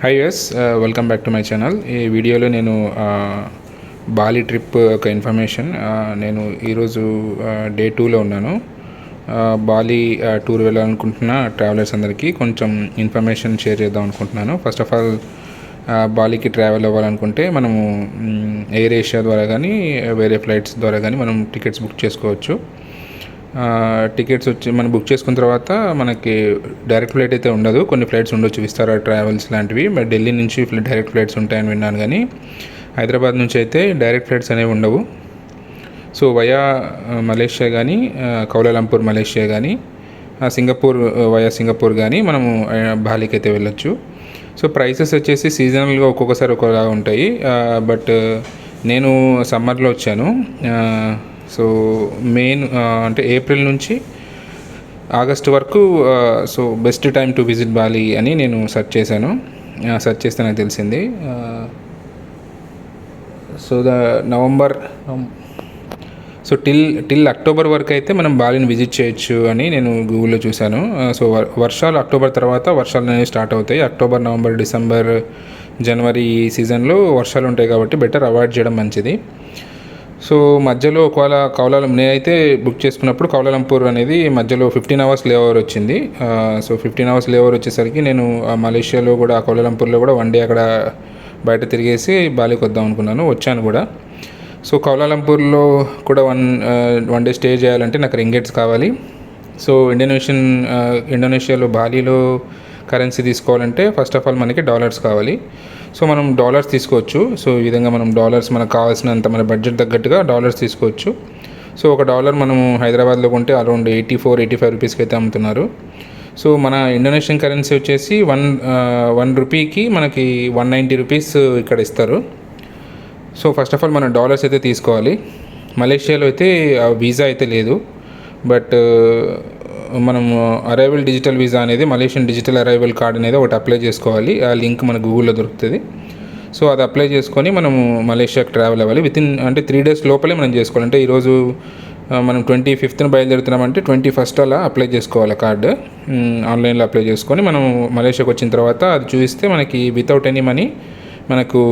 Hi yes, welcome back to my channel. ఈ వీడియోలో నేను బాలి ట్రిప్ ఒక ఇన్ఫర్మేషన్, నేను ఈరోజు డే 2లో ఉన్నాను. బాలి టూర్ వెళ్ళాలనుకుంటున్న ట్రావెలర్స్ అందరికీ కొంచెం ఇన్ఫర్మేషన్ షేర్ చేద్దాం అనుకుంటున్నాను. ఫస్ట్ ఆఫ్ ఆల్, బాలికి ట్రావెల్ అవ్వాలనుకుంటే మనము ఎయిర్ ఏషియా ద్వారా కానీ వేరే ఫ్లైట్స్ ద్వారా కానీ మనం టికెట్స్ బుక్ చేసుకోవచ్చు. టికెట్స్ వచ్చి మనం బుక్ చేసుకున్న తర్వాత మనకి డైరెక్ట్ ఫ్లైట్ అయితే ఉండదు. కొన్ని ఫ్లైట్స్ ఉండొచ్చు, విస్తారా ట్రావెల్స్ లాంటివి. మరి ఢిల్లీ నుంచి డైరెక్ట్ ఫ్లైట్స్ ఉంటాయని విన్నాను, కానీ హైదరాబాద్ నుంచి అయితే డైరెక్ట్ ఫ్లైట్స్ అనేవి ఉండవు. సో వయా మలేషియా కానీ, కౌలాలంపూర్ మలేషియా కానీ, సింగపూర్ వయా సింగపూర్ కానీ మనము బాలికి అయితే వెళ్ళొచ్చు. సో ప్రైసెస్ వచ్చేసి సీజనల్గా ఒక్కొక్కసారి ఒక్కొక్కలా ఉంటాయి. బట్ నేను సమ్మర్లో వచ్చాను. సో మెయిన్ అంటే ఏప్రిల్ నుంచి ఆగస్ట్ వరకు so best time to visit Bali అని నేను సెర్చ్ చేశాను. సెర్చ్ చేస్తే నాకు తెలిసింది. So November so till October వరకు అయితే మనం బాలిని విజిట్ చేయొచ్చు అని నేను గూగుల్లో చూశాను. సో వర్షాలు అక్టోబర్ తర్వాత వర్షాలు అనేవి స్టార్ట్ అవుతాయి. అక్టోబర్, నవంబర్, డిసెంబర్, జనవరి ఈ సీజన్లో వర్షాలు ఉంటాయి కాబట్టి బెటర్ అవాయిడ్ చేయడం మంచిది. సో మధ్యలో ఒకవేళ నేనైతే బుక్ చేసుకున్నప్పుడు కౌలాలంపూర్ అనేది మధ్యలో 15 అవర్స్ లేఓవర్ వచ్చింది. సో 15 అవర్స్ లేఓవర్ వచ్చేసరికి నేను మలేషియాలో కూడా కౌలాలంపూర్లో కూడా 1 డే అక్కడ బయట తిరిగేసి బాలికి వద్దాం అనుకున్నాను, వచ్చాను కూడా. సో కౌలాలంపూర్లో కూడా వన్ డే స్టే చేయాలంటే నాకు రింగెట్స్ కావాలి. సో ఇండోనేషియాలో బాలీలో కరెన్సీ తీసుకోవాలంటే ఫస్ట్ ఆఫ్ ఆల్ మనకి డాలర్స్ కావాలి. సో మనం డాలర్స్ తీసుకోవచ్చు. సో ఈ విధంగా మనం డాలర్స్ మనకు కావాల్సినంత మన బడ్జెట్ తగ్గట్టుగా డాలర్స్ తీసుకోవచ్చు. సో ఒక డాలర్ మనము హైదరాబాద్లో కొంటే అరౌండ్ 84-85 రూపీస్కి అయితే అమ్ముతున్నారు. సో మన ఇండోనేషియన్ కరెన్సీ వచ్చేసి వన్ రూపీకి మనకి 190 రూపీస్ ఇక్కడ ఇస్తారు. సో ఫస్ట్ ఆఫ్ ఆల్ మనం డాలర్స్ అయితే తీసుకోవాలి. మలేషియాలో అయితే వీసా అయితే లేదు, బట్ మనం అరైవల్ డిజిటల్ వీసా అనేది మలేషియన్ డిజిటల్ అరైవల్ కార్డ్ అనేది ఒకటి అప్లై చేసుకోవాలి. ఆ లింక్ మన గూగుల్లో దొరుకుతుంది. సో అది అప్లై చేసుకొని మనము మలేషియాకి ట్రావెల్ అవ్వాలి. అంటే 3 days లోపలే మనం చేసుకోవాలి. అంటే ఈరోజు మనం 25th బయలుదేరుతున్నామంటే 21st అలా అప్లై చేసుకోవాలి కార్డు. ఆన్లైన్లో అప్లై చేసుకొని మనం మలేషియాకి వచ్చిన తర్వాత అది చూపిస్తే మనకి వితౌట్ ఎనీ మనీ మనకు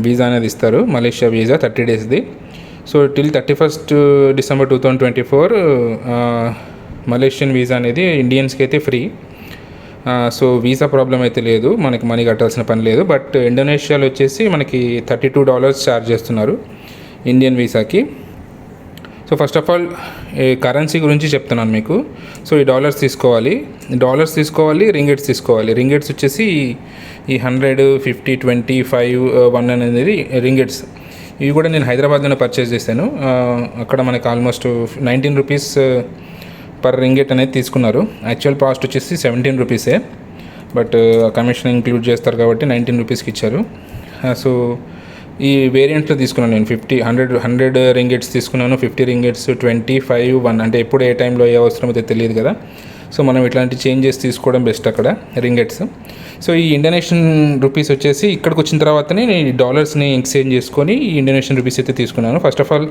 వీసా అనేది ఇస్తారు. మలేషియా వీసా 30 daysది. So till 31st December 2024 Malaysian visa అనేది ఇండియన్స్కి అయితే ఫ్రీ. సో వీసా ప్రాబ్లం అయితే లేదు, మనకి మనీ కట్టాల్సిన పని లేదు. బట్ ఇండోనేషియాలో వచ్చేసి మనకి $32 ఛార్జ్ చేస్తున్నారు ఇండియన్ వీసాకి. So first of all currency గురించి చెప్తున్నాను మీకు. సో ఈ డాలర్స్ తీసుకోవాలి, రింగెట్స్ తీసుకోవాలి. రింగెట్స్ వచ్చేసి ఈ 100, 50, 25, 1 అనేది రింగెట్స్. ఇవి కూడా నేను హైదరాబాద్లోనే పర్చేస్ చేశాను. అక్కడ మనకి ఆల్మోస్ట్ 19 రూపీస్ పర్ రింగెట్ అనేది తీసుకున్నారు. యాక్చువల్ కాస్ట్ వచ్చేసి 17 రూపీసే, బట్ కమిషన్ ఇంక్లూడ్ చేస్తారు కాబట్టి 19 రూపీస్కి ఇచ్చారు. సో ఈ వేరియంట్లో తీసుకున్నాను నేను 100 రింగెట్స్ తీసుకున్నాను, 50 రింగెట్స్, 25, 1. అంటే ఎప్పుడు ఏ టైంలో ఏ అవసరం అయితే తెలియదు కదా. సో మనం ఇట్లాంటి చేంజెస్ తీసుకోవడం బెస్ట్ అక్కడ రింగెట్స్. సో ఈ ఇండోనేషియన్ రూపీస్ వచ్చేసి ఇక్కడికి వచ్చిన తర్వాతనే నేను ఈ డాలర్స్ని ఎక్స్చేంజ్ చేసుకొని ఈ ఇండోనేషియన్ రూపీస్ అయితే తీసుకున్నాను. ఫస్ట్ ఆఫ్ ఆల్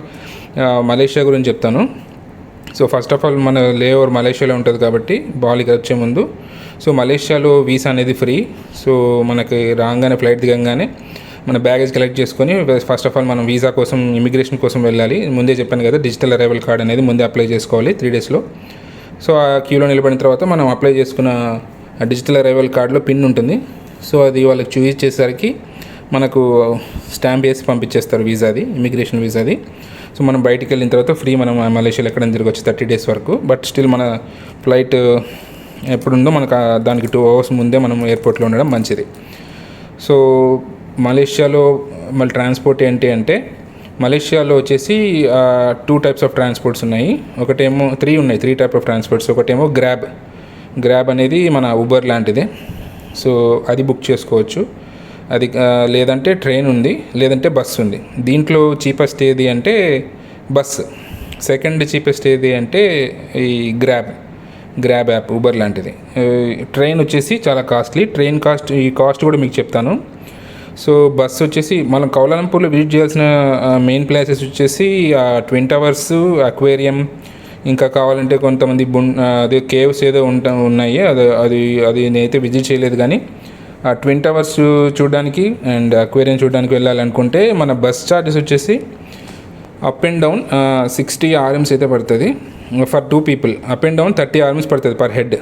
మలేషియా గురించి చెప్తాను. సో ఫస్ట్ ఆఫ్ ఆల్ మన లేఓవర్ మలేషియాలో ఉంటుంది కాబట్టి బాలికి వచ్చే ముందు సో మలేషియాలో వీసా అనేది ఫ్రీ. సో మనకి రాగానే ఫ్లైట్ దిగంగానే మన బ్యాగేజ్ కలెక్ట్ చేసుకొని ఫస్ట్ ఆఫ్ ఆల్ మనం వీసా కోసం, ఇమిగ్రేషన్ కోసం వెళ్ళాలి. ముందే చెప్పాను కదా, డిజిటల్ అరైవల్ కార్డ్ అనేది ముందే అప్లై చేసుకోవాలి 3 daysలో. సో ఆ క్యూలో నిలబడిన తర్వాత మనం అప్లై చేసుకున్న డిజిటల్ అరైవల్ కార్డులో పిన్ ఉంటుంది. సో అది వాళ్ళకి చూపించేసరికి మనకు స్టాంప్ వేసి పంపించేస్తారు వీసాది, ఇమిగ్రేషన్ వీసాది. సో మనం బయటికి వెళ్ళిన తర్వాత ఫ్రీ మనం మలేషియాలో ఎక్కడ తిరగచ్చు 30 days వరకు. బట్ స్టిల్ మన ఫ్లైట్ ఎప్పుడుందో మనకు దానికి 2 hours ముందే మనం ఎయిర్పోర్ట్లో ఉండడం మంచిది. సో మలేషియాలో మళ్ళీ ట్రాన్స్పోర్ట్ ఏంటి అంటే మలేషియాలో వచ్చేసి 2 types ఆఫ్ ట్రాన్స్పోర్ట్స్ ఉన్నాయి. ఒకటేమో 3 types ఆఫ్ ట్రాన్స్పోర్ట్స్. ఒకటేమో గ్రాబ్ అనేది మన ఊబర్ లాంటిదే. సో అది బుక్ చేసుకోవచ్చు. అది లేదంటే ట్రైన్ ఉంది, లేదంటే బస్సు ఉంది. దీంట్లో చీపెస్ట్ ఏది అంటే బస్సు. సెకండ్ చీపెస్ట్ ఏది అంటే ఈ గ్రాబ్ యాప్ ఊబర్ లాంటిది. ట్రైన్ వచ్చేసి చాలా కాస్ట్లీ. ఈ కాస్ట్ కూడా మీకు చెప్తాను. సో బస్సు వచ్చేసి మనం కౌలాలంపూర్లో విజిట్ చేయాల్సిన మెయిన్ ప్లేసెస్ వచ్చేసి 20 hours అక్వేరియం, ఇంకా కావాలంటే కొంతమంది అదే కేవ్స్ ఏదో ఉన్నాయి. అది నేనైతే విజిట్ చేయలేదు, కానీ ట్విన్ టవర్స్ చూడడానికి అండ్ అక్వేరియం చూడడానికి వెళ్ళాలనుకుంటే మన బస్ ఛార్జెస్ వచ్చేసి అప్ అండ్ డౌన్ 60 RMs అయితే పడుతుంది for 2 people. Up and down 30 RMs పడుతుంది పర్ హెడ్.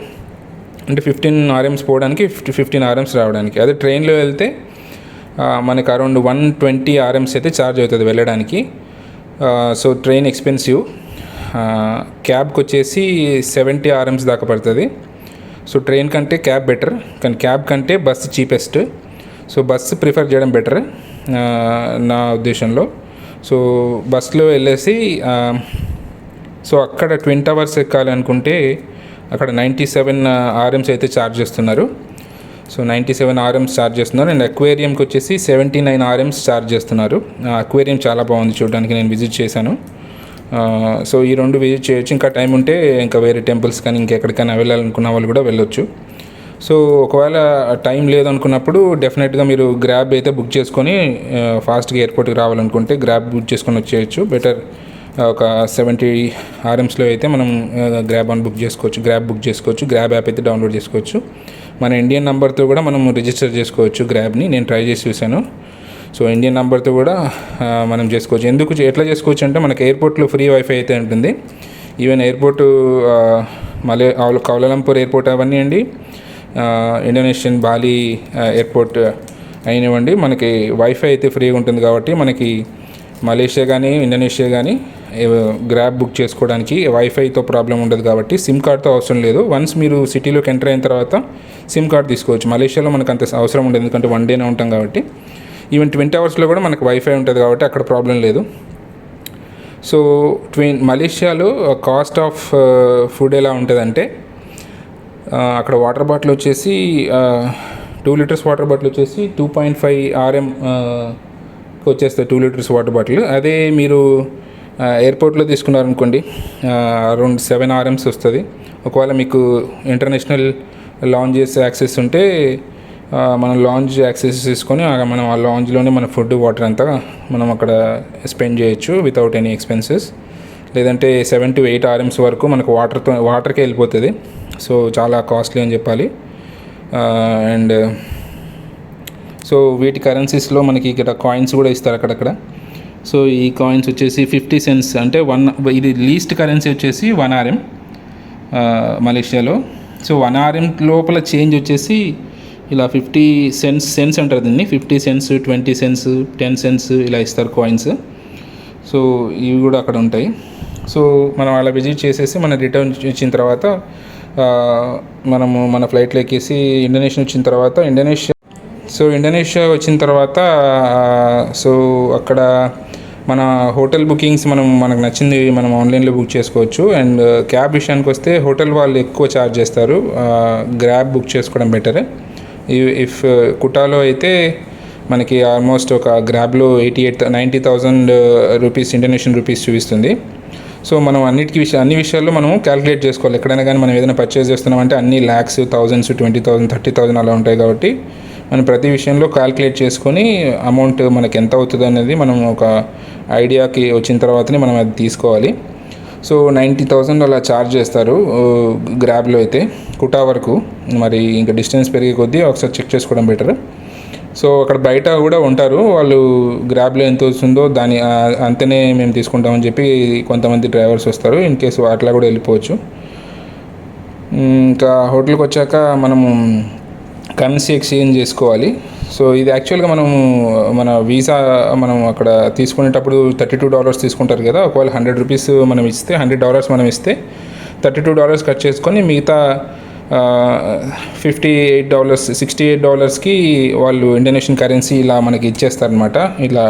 అంటే 15 RMs పోవడానికి 15 RMs రావడానికి. అదే ట్రైన్లో వెళ్తే మనకు అరౌండ్ 120 RMs అయితే ఛార్జ్ అవుతుంది వెళ్ళడానికి. So train expensive. క్యాబ్కి వచ్చేసి 70 RMs దాకా పడుతుంది. సో ట్రైన్ కంటే క్యాబ్ బెటర్, కానీ క్యాబ్ కంటే bus cheapest. So bus prefer చేయడం బెటర్ నా ఉద్దేశంలో. సో బస్సులో వెళ్ళేసి సో అక్కడ ట్విన్ టవర్స్ ఎక్కాలి అనుకుంటే అక్కడ 97 RMs అయితే ఛార్జ్ చేస్తున్నారు. సో 97 RMs ఛార్జ్ చేస్తున్నారు. అండ్ అక్వేరియంకి వచ్చేసి 79 RMs ఛార్జ్ చేస్తున్నారు. అక్వేరియం చాలా బాగుంది చూడడానికి, నేను విజిట్ చేశాను. సో ఈ 2 విజిట్ చేయొచ్చు. ఇంకా టైం ఉంటే ఇంకా వేరే టెంపుల్స్ కానీ ఇంకెక్కడికైనా వెళ్ళాలనుకున్న వాళ్ళు కూడా వెళ్ళొచ్చు. సో ఒకవేళ టైం లేదనుకున్నప్పుడు డెఫినెట్గా మీరు గ్రాబ్ అయితే బుక్ చేసుకొని ఫాస్ట్గా ఎయిర్పోర్ట్కి రావాలనుకుంటే గ్రాబ్ బుక్ చేసుకొని వచ్చేయచ్చు. బెటర్ ఒక 70 RMsలో అయితే మనం గ్రాబ్ బుక్ చేసుకోవచ్చు. గ్రాబ్ యాప్ అయితే డౌన్లోడ్ చేసుకోవచ్చు. మన ఇండియన్ నెంబర్తో కూడా మనం రిజిస్టర్ చేసుకోవచ్చు గ్రాబ్ని. నేను ట్రై చేసి చూశాను. సో ఇండియన్ నెంబర్తో కూడా మనం చేసుకోవచ్చు. ఎట్లా చేసుకోవచ్చు అంటే మనకి ఎయిర్పోర్ట్లో ఫ్రీ వైఫై అయితే ఉంటుంది. ఈవెన్ ఎయిర్పోర్టు కౌలాలంపూర్ ఎయిర్పోర్ట్ అవన్నీ అండి, ఇండోనేషియన్ బాలి ఎయిర్పోర్ట్ అయినవ్వండి, మనకి వైఫై అయితే ఫ్రీగా ఉంటుంది. కాబట్టి మనకి మలేషియా కానీ ఇండోనేషియా కానీ గ్రాబ్ బుక్ చేసుకోవడానికి వైఫైతో ప్రాబ్లం ఉండదు. కాబట్టి సిమ్ కార్డ్తో అవసరం లేదు. వన్స్ మీరు సిటీలోకి ఎంటర్ అయిన తర్వాత సిమ్ కార్డ్ తీసుకోవచ్చు. మలేషియాలో మనకు అంత అవసరం ఉండదు, ఎందుకంటే 1 డేనే ఉంటాం కాబట్టి. ఈవెన్ ట్విన్ టవర్స్లో కూడా మనకు వైఫై ఉంటుంది కాబట్టి అక్కడ ప్రాబ్లం లేదు. సో మలేషియాలో కాస్ట్ ఆఫ్ ఫుడ్ ఎలా ఉంటుందంటే అక్కడ వాటర్ బాటిల్ వచ్చేసి 2 లీటర్స్ వాటర్ బాటిల్ వచ్చేసి 2.5 RM వచ్చేస్తుంది 2 లీటర్స్ వాటర్ బాటిల్. అదే మీరు ఎయిర్పోర్ట్లో తీసుకున్నారనుకోండి అరౌండ్ 7 RMs వస్తుంది. ఒకవేళ మీకు ఇంటర్నేషనల్ లాంజెస్ యాక్సెస్ ఉంటే మనం లాంజ్ యాక్సెస్ తీసుకొని మనం ఆ లాంజ్లోనే మన ఫుడ్ వాటర్ అంతా మనం అక్కడ స్పెండ్ చేయొచ్చు వితౌట్ ఎనీ ఎక్స్పెన్సెస్. లేదంటే 7 to 8 RMs వరకు మనకు వాటర్కే వెళ్ళిపోతుంది. సో చాలా కాస్ట్లీ అని చెప్పాలి. అండ్ సో వీటి కరెన్సీస్లో మనకి ఇక్కడ కాయిన్స్ కూడా ఇస్తారు అక్కడక్కడ. సో ఈ కాయిన్స్ వచ్చేసి 50 cents, అంటే ఇది లీస్ట్ కరెన్సీ వచ్చేసి 1 RM మలేషియాలో. సో 1 RM లోపల చేంజ్ వచ్చేసి ఇలా 50 cents అంటారు దీన్ని. 50 cents, 20 cents, 10 cents ఇలా ఇస్తారు కాయిన్స్. సో ఇవి కూడా అక్కడ ఉంటాయి. సో మనం అలా విజిట్ చేసేసి మన రిటర్న్ ఇచ్చిన తర్వాత మనము మన ఫ్లైట్లో ఎక్కేసి ఇండోనేషియా వచ్చిన తర్వాత ఇండోనేషియా వచ్చిన తర్వాత సో అక్కడ మన హోటల్ బుకింగ్స్ మనకు నచ్చింది మనం ఆన్లైన్లో బుక్ చేసుకోవచ్చు. అండ్ క్యాబ్ విషయానికి వస్తే హోటల్ వాళ్ళు ఎక్కువ ఛార్జ్ చేస్తారు. గ్రాబ్ బుక్ చేసుకోవడం బెటర్. ఇఫ్ కుటాలో అయితే మనకి ఆల్మోస్ట్ ఒక గ్రాబ్లో 90,000 రూపీస్ ఇండోనేషియన్ రూపీస్ చూపిస్తుంది. సో మనం అన్ని విషయాల్లో మనం క్యాలిక్యులేట్ చేసుకోవాలి. ఎక్కడైనా కానీ మనం ఏదైనా పర్చేస్ చేస్తున్నామంటే అన్ని lakhs, thousands, 20,000, 30,000 అలా ఉంటాయి. కాబట్టి మనం ప్రతి విషయంలో క్యాలిక్యులేట్ చేసుకొని అమౌంట్ మనకి ఎంత అవుతుంది అనేది మనం ఒక ఐడియాకి వచ్చిన తర్వాతనే మనం అది తీసుకోవాలి. సో 90,000 అలా ఛార్జ్ చేస్తారు గ్రాబ్లో అయితే కుటా వరకు. మరి ఇంకా డిస్టెన్స్ పెరిగే కొద్దీ ఒకసారి చెక్ చేసుకోవడం బెటర్. సో అక్కడ బయట కూడా ఉంటారు వాళ్ళు, గ్రాబ్లో ఎంత వస్తుందో దాని అంతనే మేము తీసుకుంటామని చెప్పి కొంతమంది డ్రైవర్స్ వస్తారు. ఇన్ కేసు అట్లా కూడా వెళ్ళిపోవచ్చు. ఇంకా హోటల్కి వచ్చాక మనము కరెన్సీ ఎక్స్చేంజ్ చేసుకోవాలి. సో ఇది యాక్చువల్గా మన వీసా మనం అక్కడ తీసుకునేటప్పుడు $32 తీసుకుంటారు కదా. ఒకవేళ $100 మనం ఇస్తే $100 మనం ఇస్తే $32 కట్ చేసుకొని మిగతా $58, $68కి వాళ్ళు ఇండోనేషియన్ కరెన్సీ ఇలా మనకి ఇచ్చేస్తారనమాట. ఇలా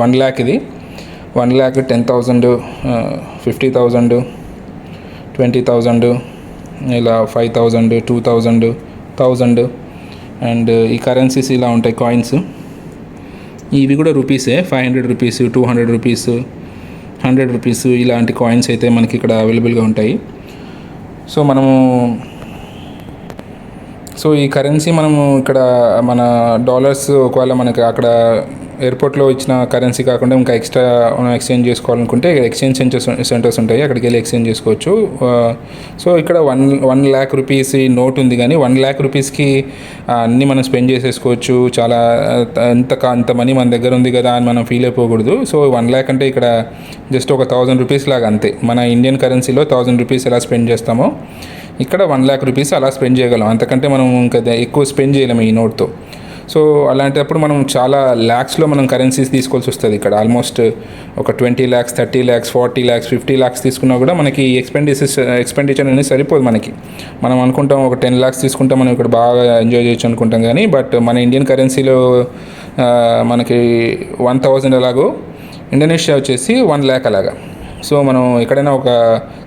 1 lakh ఇది 1 lakh 10,000, 50,000, 20,000 ఇలా 5,000, 2,000, 1,000 అండ్ ఈ కరెన్సీస్ ఇలా ఉంటాయి కాయిన్స్. ఇవి కూడా రూపీసే. 500 రూపీస్, 200 రూపీస్, 100 రూపీస్ ఇలాంటి కాయిన్స్ అయితే మనకి ఇక్కడ అవైలబుల్గా ఉంటాయి. సో ఈ కరెన్సీ మనము ఇక్కడ మన డాలర్స్ ఒకవేళ మనకి అక్కడ ఎయిర్పోర్ట్లో ఇచ్చిన కరెన్సీ కాకుండా ఇంకా ఎక్స్ట్రా మనం ఎక్స్చేంజ్ చేసుకోవాలనుకుంటే ఎక్స్చేంజ్ సెంటర్స్ ఉంటాయి, అక్కడికి వెళ్ళి ఎక్స్చేంజ్ చేసుకోవచ్చు. సో ఇక్కడ 1 lakh రూపీస్ నోట్ ఉంది, కానీ 1 lakh రూపీస్కి అన్నీ మనం స్పెండ్ చేసేసుకోవచ్చు. చాలా అంత మనీ మన దగ్గర ఉంది కదా అని మనం ఫీల్ అయిపోకూడదు. సో 1 lakh అంటే ఇక్కడ జస్ట్ ఒక 1000 రూపీస్ లాగా అంతే. మన ఇండియన్ కరెన్సీలో 1000 రూపీస్ ఎలా స్పెండ్ చేస్తామో ఇక్కడ 1 lakh రూపీస్ అలా స్పెండ్ చేయగలం. అంతకంటే మనం ఇంకా ఎక్కువ స్పెండ్ చేయలేము ఈ నోట్తో. సో అలాంటప్పుడు మనం చాలా ల్యాక్స్లో మనం కరెన్సీస్ తీసుకోవాల్సి వస్తుంది. ఇక్కడ ఆల్మోస్ట్ ఒక 20 lakhs, 30 lakhs, 40 lakhs, 50 lakhs తీసుకున్నా కూడా మనకి ఎక్స్పెండిచర్ అనేది సరిపోదు మనకి. మనం అనుకుంటాం ఒక 10 lakhs తీసుకుంటాం మనం ఇక్కడ బాగా ఎంజాయ్ చేయొచ్చు అనుకుంటాం, కానీ బట్ మన ఇండియన్ కరెన్సీలో మనకి 1000 ఎలాగో, ఇండోనేషియా వచ్చేసి 1 lakh అలాగా. సో మనం ఎక్కడైనా ఒక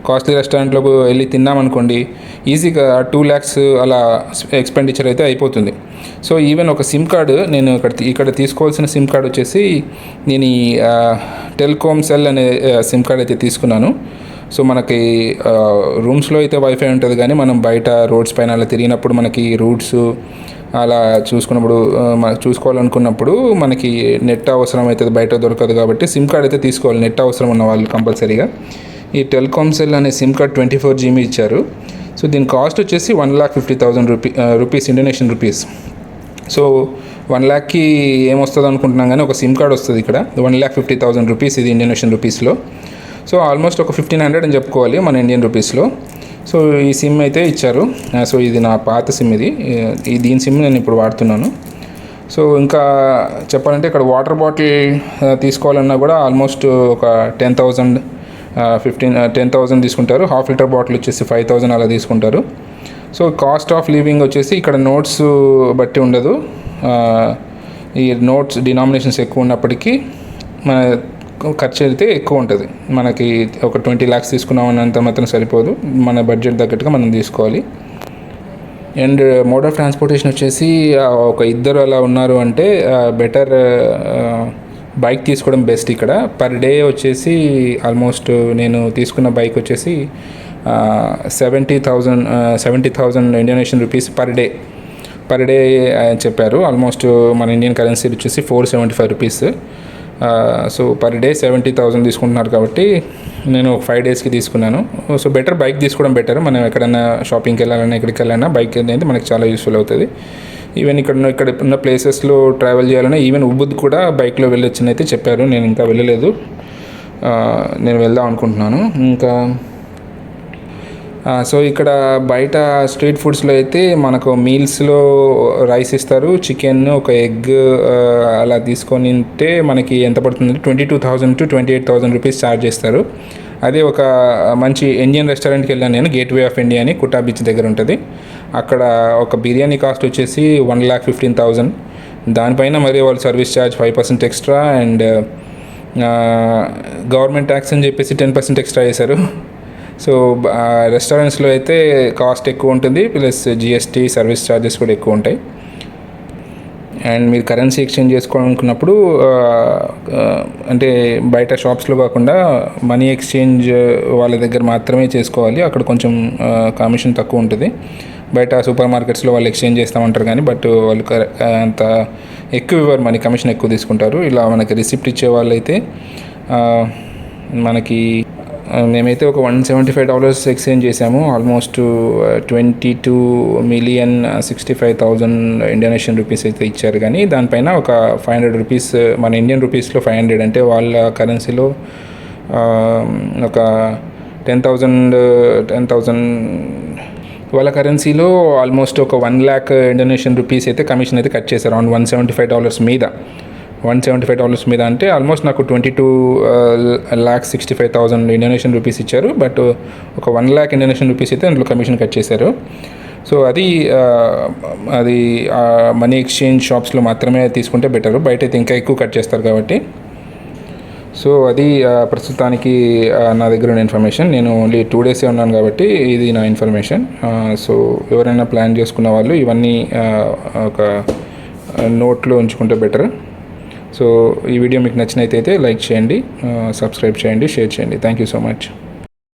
కాస్ట్లీ రెస్టారెంట్లోకి వెళ్ళి తిన్నామనుకోండి, ఈజీగా 2 lakhs అలా ఎక్స్పెండిచర్ అయితే అయిపోతుంది. సో ఈవెన్ ఒక సిమ్ కార్డు నేను ఇక్కడ తీసుకోవాల్సిన సిమ్ కార్డు వచ్చేసి నేను ఈ టెల్కోమ్సెల్ అనే సిమ్ కార్డ్ అయితే తీసుకున్నాను. సో మనకి రూమ్స్లో అయితే వైఫై ఉంటుంది, కానీ మనం బయట రోడ్స్ పైన అలా తిరిగినప్పుడు మనకి రూట్స్ అలా చూసుకోవాలనుకున్నప్పుడు మనకి నెట్ అవసరం అవుతుంది, బయట దొరకదు. కాబట్టి సిమ్ కార్డ్ అయితే తీసుకోవాలి నెట్ అవసరం ఉన్న వాళ్ళు కంపల్సరీగా. ఈ టెల్కామ్సెల్ అనే సిమ్ కార్డ్ 24 GB ఇచ్చారు. సో దీని కాస్ట్ వచ్చేసి 1,50,000 rupees, Indonesian rupees. So 1 lakh ఏమొస్తుంది అనుకుంటున్నాం, కానీ ఒక సిమ్ కార్డ్ వస్తుంది ఇక్కడ 1,50,000 రూపీస్, ఇది ఇండోనేషియన్ రూపీస్లో. సో ఆల్మోస్ట్ ఒక 1,500 అని చెప్పుకోవాలి మన ఇండియన్ రూపీస్లో. సో ఈ సిమ్ అయితే ఇచ్చారు. సో ఇది నా పాత సిమ్, దీని సిమ్ నేను ఇప్పుడు వాడుతున్నాను. సో ఇంకా చెప్పాలంటే ఇక్కడ వాటర్ బాటిల్ తీసుకోవాలన్నా కూడా ఆల్మోస్ట్ ఒక 10,000 తీసుకుంటారు. హాఫ్ లీటర్ బాటిల్ వచ్చేసి 5,000 అలా తీసుకుంటారు. సో కాస్ట్ ఆఫ్ లివింగ్ వచ్చేసి ఇక్కడ నోట్స్ బట్టి ఉండదు, ఈ నోట్స్ డినామినేషన్స్ ఎక్కువ ఉన్నప్పటికీ మన ఖర్చు అయితే ఎక్కువ ఉంటుంది. మనకి ఒక 20 lakhs తీసుకున్నామన్నంత మాత్రం సరిపోదు, మన బడ్జెట్ తగ్గట్టుగా మనం తీసుకోవాలి. అండ్ మోడ్ ఆఫ్ ట్రాన్స్పోర్టేషన్ వచ్చేసి ఒక ఇద్దరు అలా ఉన్నారు అంటే బెటర్ బైక్ తీసుకోవడం బెస్ట్. ఇక్కడ పర్ డే వచ్చేసి ఆల్మోస్ట్ నేను తీసుకున్న బైక్ వచ్చేసి 70,000 ఇండోనేషియన్ రూపీస్ పర్ డే చెప్పారు. ఆల్మోస్ట్ మన ఇండియన్ కరెన్సీ వచ్చేసి 475 రూపీస్. సో పర్ డే 70,000 తీసుకుంటున్నారు కాబట్టి నేను 5 daysకి తీసుకున్నాను. సో బెటర్ బైక్ తీసుకోవడం బెటర్. మనం ఎక్కడైనా షాపింగ్కి వెళ్ళాలన్నా ఎక్కడికి వెళ్ళాలన్నా బైక్ అనేది మనకి చాలా యూస్ఫుల్ అవుతుంది. ఈవెన్ ఇక్కడ ఉన్న ప్లేసెస్లో ట్రావెల్ చేయాలన్నా ఈవెన్ ఉబుద్ కూడా బైక్లో వెళ్ళొచ్చని అయితే చెప్పారు. నేను ఇంకా వెళ్ళలేదు, నేను వెళ్దాం అనుకుంటున్నాను. ఇంకా సో ఇక్కడ బయట స్ట్రీట్ ఫుడ్స్లో అయితే మనకు మీల్స్లో రైస్ ఇస్తారు, చికెన్, ఒక ఎగ్ అలా తీసుకొని ఉంటే మనకి ఎంత పడుతుంది, 22,000 to 28,000 రూపీస్ ఛార్జ్ చేస్తారు. అదే ఒక మంచి ఇండియన్ రెస్టారెంట్కి వెళ్ళాను నేను, గేట్వే ఆఫ్ ఇండియా అని కుటా బీచ్ దగ్గర ఉంటుంది. అక్కడ ఒక బిర్యానీ కాస్ట్ వచ్చేసి 1,15,000. దానిపైన మరి వాళ్ళు service charge 5% extra and government tax అని చెప్పేసి 10% ఎక్స్ట్రా చేశారు. సో రెస్టారెంట్స్లో అయితే కాస్ట్ ఎక్కువ ఉంటుంది, ప్లస్ GST సర్వీస్ ఛార్జెస్ కూడా ఎక్కువ ఉంటాయి. అండ్ మీరు కరెన్సీ ఎక్స్చేంజ్ చేసుకోవాలనుకున్నప్పుడు అంటే బయట షాప్స్లో కాకుండా మనీ ఎక్స్చేంజ్ వాళ్ళ దగ్గర మాత్రమే చేసుకోవాలి. అక్కడ కొంచెం కమిషన్ తక్కువ ఉంటుంది. బయట సూపర్ మార్కెట్స్లో వాళ్ళు ఎక్స్చేంజ్ చేస్తామంటారు, కానీ బట్ వాళ్ళు అంత ఎక్కువ ఇవ్వరు, మనీ కమిషన్ ఎక్కువ తీసుకుంటారు. ఇలా మనకి రిసిప్ట్ ఇచ్చే వాళ్ళు అయితే మనకి మేమైతే ఒక $175 ఎక్స్చేంజ్ చేసాము. ఆల్మోస్ట్ 22,065,000 ఇండోనేషియన్ రూపీస్ అయితే ఇచ్చారు. కానీ దానిపైన ఒక 500 రూపీస్ మన ఇండియన్ రూపీస్లో 500 అంటే వాళ్ళ కరెన్సీలో ఒక 10,000 వాళ్ళ కరెన్సీలో ఆల్మోస్ట్ ఒక 1 lakh ఇండోనేషియన్ రూపీస్ అయితే కమిషన్ అయితే కట్ చేశారు. అరౌండ్ $175 మీద, $175 మీద అంటే ఆల్మోస్ట్ నాకు 22,65,000 ఇండోనేషియన్ రూపీస్ ఇచ్చారు. బట్ ఒక 1 lakh ఇండోనేషియన్ రూపీస్ అయితే అందులో కమిషన్ కట్ చేశారు. సో అది మనీ ఎక్స్చేంజ్ షాప్స్లో మాత్రమే తీసుకుంటే బెటరు, బయట అయితే ఇంకా ఎక్కువ కట్ చేస్తారు కాబట్టి. సో అది ప్రస్తుతానికి నా దగ్గర ఉన్న ఇన్ఫర్మేషన్. నేను ఓన్లీ 2 days ఉన్నాను కాబట్టి ఇది నా ఇన్ఫర్మేషన్. సో ఎవరైనా ప్లాన్ చేసుకున్న వాళ్ళు ఇవన్నీ ఒక నోట్లో ఉంచుకుంటే బెటర్. సో ఈ వీడియో మీకు నచ్చినట్లయితే లైక్ చేయండి, సబ్స్క్రైబ్ చేయండి, షేర్ చేయండి. Thank you so much.